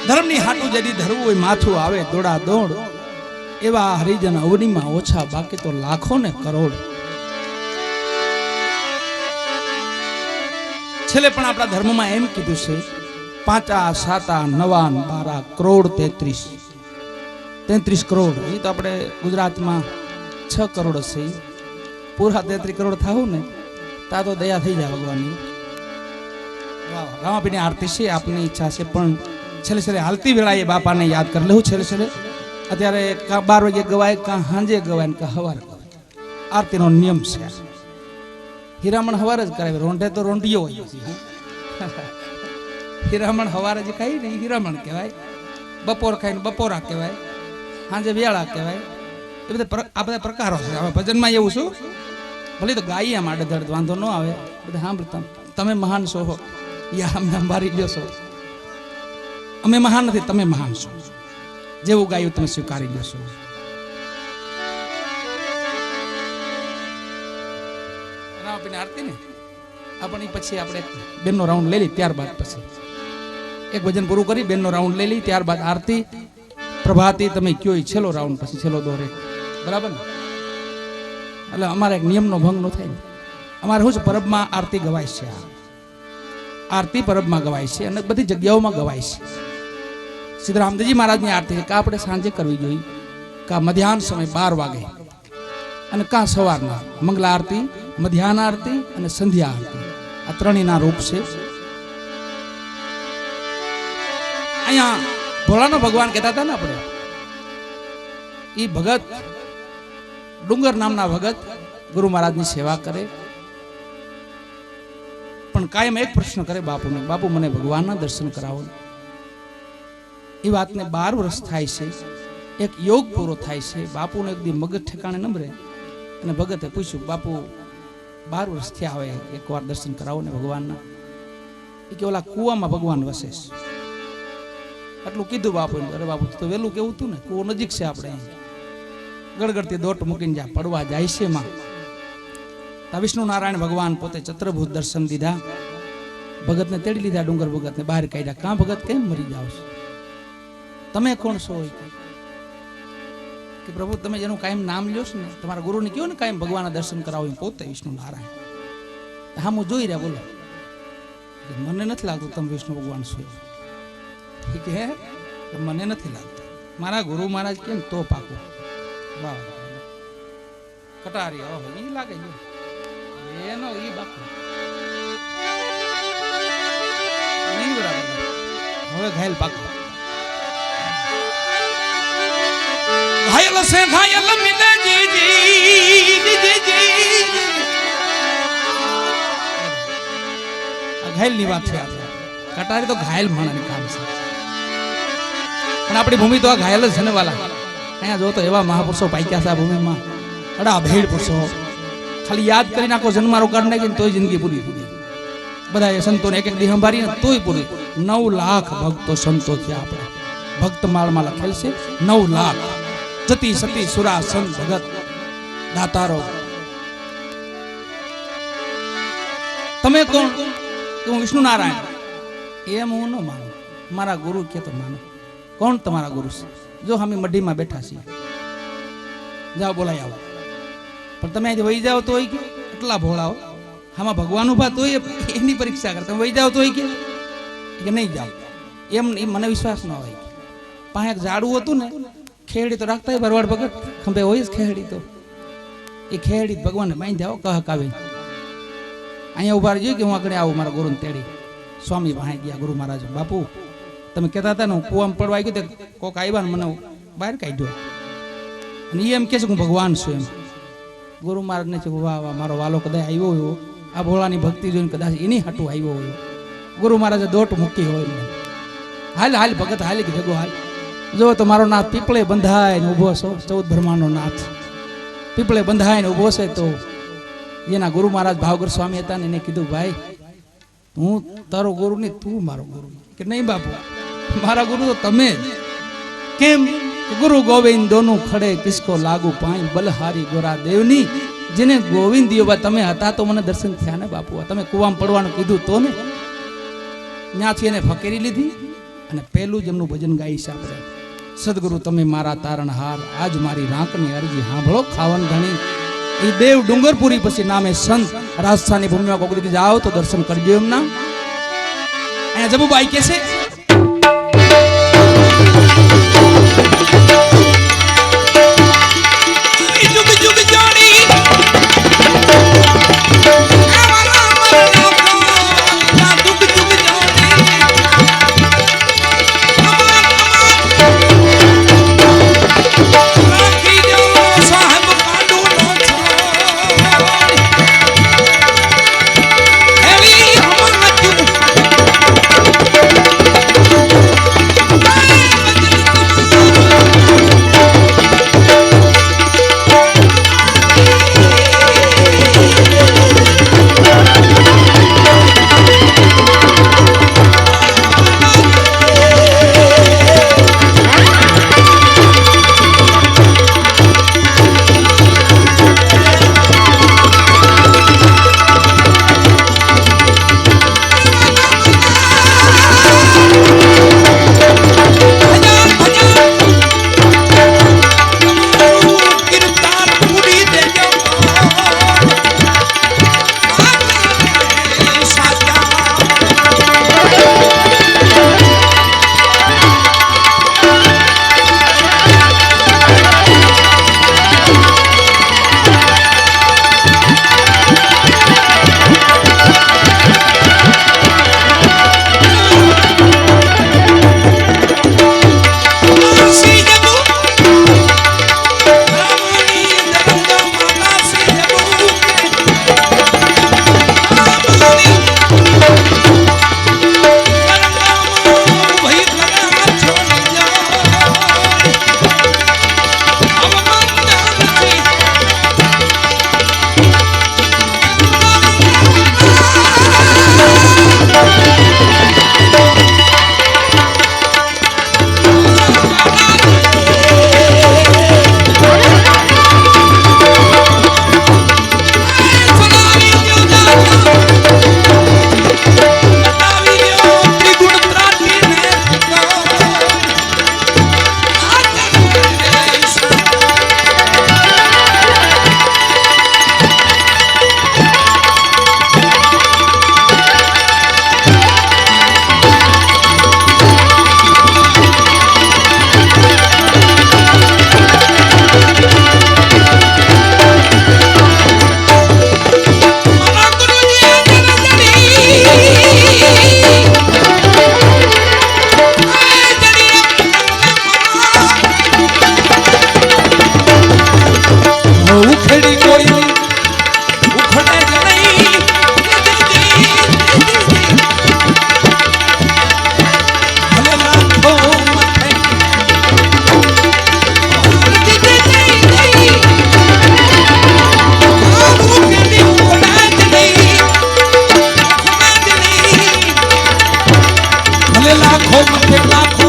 ધર્મની હાટું જદી ધરવું હોય માથું આવે દોડા દોડ, એવા હરિજન અવનીમાં ઓછા, બાકી તો લાખો ને કરોડ. છેલ્લે પણ આપણા ધર્મમાં એમ કીધું છે, 5 7 9 12 કરોડ 33 કરોડ. એ તો આપણે ગુજરાતમાં 6 કરોડ હશે. પૂરા 33 કરોડ થાવું ને તા તો દયા થઈ જાય ભગવાનની. રામાપીની આરતી છે, આપની ઈચ્છા છે, પણ છેલ્લે છેલ્લે હાલતી વેળાએ બાપાને યાદ કરી લેવું. છેલ્લે છેલ્લે અત્યારે કાં 12 વાગે ગવાય, કાં સાંજે ગવાય ને કાં સવારે ગવાય. આરતીનો નિયમ છે. હીરામણ સવારે જ કરાવે, રોંઢે તો રોંઢિયો હોય. હીરામણ સવારે જે ખાઈ ને હીરામણ કહેવાય, બપોર ખાઈને બપોરા કહેવાય, સાંજે વેળા કહેવાય. એ બધા આ બધા પ્રકારો છે. હવે ભજનમાં એવું છું, ભલે તો ગાઈએ આમ આડે વાંધો ન આવે, બધા સાંભળતા તમે મહાન છો, યા અમને અંબારી ગયો છો. અમે મહાન નથી, તમે મહાન છો. જેવું ગાયું તમે સ્વીકારી લેશો. રામાપીની આરતી ને આપણે પછી આપણે બેનનો રાઉન્ડ લઈ લઈ, ત્યારબાદ પછી એક ભજન પૂરું કરી બેનનો રાઉન્ડ લઈ લઈ, ત્યારબાદ આરતી પ્રભાતી તમે કયો છેલ્લો રાઉન્ડ, પછી છેલ્લો દોરે. બરાબર ને? એટલે અમારે એક નિયમનો ભંગ ન થાય. અમારે શું છે, પરબમાં આરતી ગવાય છે. આરતી પરબમાં ગવાય છે અને બધી જગ્યાઓમાં ગવાય છે. સિદ્ધરામદેવજી મહારાજની આરતી કાં આપણે સાંજે કરવી જોઈએ, કાં મધ્યાહન સમય 12 વાગે, અને કાં સવારના મંગલા આરતી, મધ્યાહન આરતી અને સંધ્યા આરતી. આ ત્રણેયના રૂપ છે. અહીંયા ભોળાનો ભગવાન કહેતા હતા ને આપણે, એ ભગત ડુંગર નામના ભગત ગુરુ મહારાજની સેવા કરે, પણ કાયમ એક પ્રશ્ન કરે બાપુને, બાપુ મને ભગવાનના દર્શન કરાવો. એ વાતને 12 વર્ષ થાય છે. એક યોગ પૂરો થાય છે. બાપુને એક દી મગજ ઠેકાણે નંબરે અને ભગતે પૂછ્યું, બાપુ 12 વર્ષ થયા આવે, એકવાર દર્શન કરાવો ને ભગવાનના. એ કે ઓલા કૂવામાં ભગવાન વસે છે. આટલું કીધું બાપુ. અરે બાપુ તો વહેલું કેવું હતું ને, કૂવો નજીક છે આપણે, ગડગડતી દોટ મૂકીને જ્યાં પડવા જાય છે માં. વિષ્ણુ નારાયણ ભગવાન પોતે ચત્રભૂત દર્શન દીધા, ભગતને તેડી લીધા, ડુંગર ભગતને બહાર કાઢ્યા. કાં ભગત કેમ મરી જાવ છો? તમે કોણ છો? કે પ્રભુ તમે જેનું કાયમ નામ લ્યો છો ને, તમારા ગુરુને કહો ને કાયમ ભગવાનના દર્શન કરાવો. પોતે વિષ્ણુ નારાયણ. હા હું જોઈ રહ્યા, બોલો. મને નથી લાગતું તમે વિષ્ણુ ભગવાન છો. કે મને નથી લાગતું. મારા ગુરુ મહારાજ કેમ તો પાકું. વાહ કટારી ઈ લાગે છે એનો ઈ બાપુ નહીં બરાબર. હવે ઘાયલ પાકો ઘાયલ સે ઘાયલ મિલે જી જી ઘાયલ ની વાત છે. કટારી તો ઘાયલ માણસનું કામ છે, પણ આપણી ભૂમિ તો આ ઘાયલ જ છે ને વાલા. અહીંયા જો તો એવા મહાપુરુષો પાક્યા છે આ ભૂમિમાં, અડા ભેડ પુરુષો. ખાલી યાદ કરી નાખો, જન્મારો કાઢ નાખીને તોય જિંદગી પૂરી પૂરી. બધા સંતોને એક એક દી સંભાળીને તોય પૂરી. 9 લાખ ભક્તો સંતો થયા. આપણે ભક્ત માળમાં લખેલ છે 9 લાખ. જતી સતી સુરા સંત ભગત દાતારો. તમે કોણ? હું વિષ્ણુ નારાયણ. એમ હું ન માનું, મારા ગુરુ કે તો માનો. કોણ તમારા ગુરુ છે? જો અમે મઢીમાં બેઠા છીએ, જાઓ બોલાઈ આવો. પણ તમે અહીંથી વહી જાઓ તો એટલા ભોળાઓ, આમાં ભગવાન ઉભા તો એની પરીક્ષા કરે. તમે વહી જાઓ તો કે નહીં જાઓ. એમ મને વિશ્વાસ ન હોય. પાસે એક ઝાડું હતું ને, ખેડી તો રાખતા હોય ભરવાડ ભગત, ખંભે હોય જ ખેડી. તો એ ખેડી ભગવાનને બાંધી આવો કહક આવી. અહીંયા ઉભા રહીએ કે હું આગળ આવું મારા ગુરુને તેડી. સ્વામી પાસે ગયા ગુરુ મહારાજ. બાપુ તમે કહેતા હતા ને હું કૂવામાં પડવા આવી ગયો, કોક આવ્યા ને મને બહાર કાઢ્યો, અને એ એમ કહે છે હું ભગવાન છું. એમ ગુરુ મહારાજને છે, વાહ વાહ મારો વાલો કદાચ આવ્યો હોય, આ ભોળાની ભક્તિ જોઈને કદાચ એની હાટું આવ્યો હોય. ગુરુ મહારાજે દોટ મૂકી હોય. હાલ હાલ ભગત હાલ કે ભેગો હાલ. જો તો મારો નાથ પીપળે બંધાઈને ઊભો છો, 14 બ્રહ્માંડનો નાથ પીપળે બંધાઈને ઊભો છે. તો એના ગુરુ મહારાજ ભાવગર સ્વામી હતા ને એને કીધું, ભાઈ હું તારો ગુરુ નહીં, તું મારો ગુરુ. કે નહીં બાપુ, મારા ગુરુ તો તમે જ. કેમ? ગુરુ ગોવિંદ દોનું ખડે કિસકો લાગુ પાઈ, બલહારી ગોરા દેવની. જેને ગોવિંદ દિયો તમે હતા તો મને દર્શન થયા ને બાપુ. તમે કુવામાં પડવાનું કીધું તો ને, ત્યાંથી એને ફકેરી લીધી અને પહેલું જ એમનું ભજન ગાઈ છે આપણે, સદગુરુ તમે મારા તારણહાર, આજ મારી રાંકની અરજી સાંભળો ખાવન ધણી. એ દેવ ડુંગરપુરી પછી નામે સંત રાજસ્થાની ભૂમિમાં કોક દીધી જાઓ તો દર્શન કરજો એમના. અહીંયા જબુબાઈ કે છે લાખો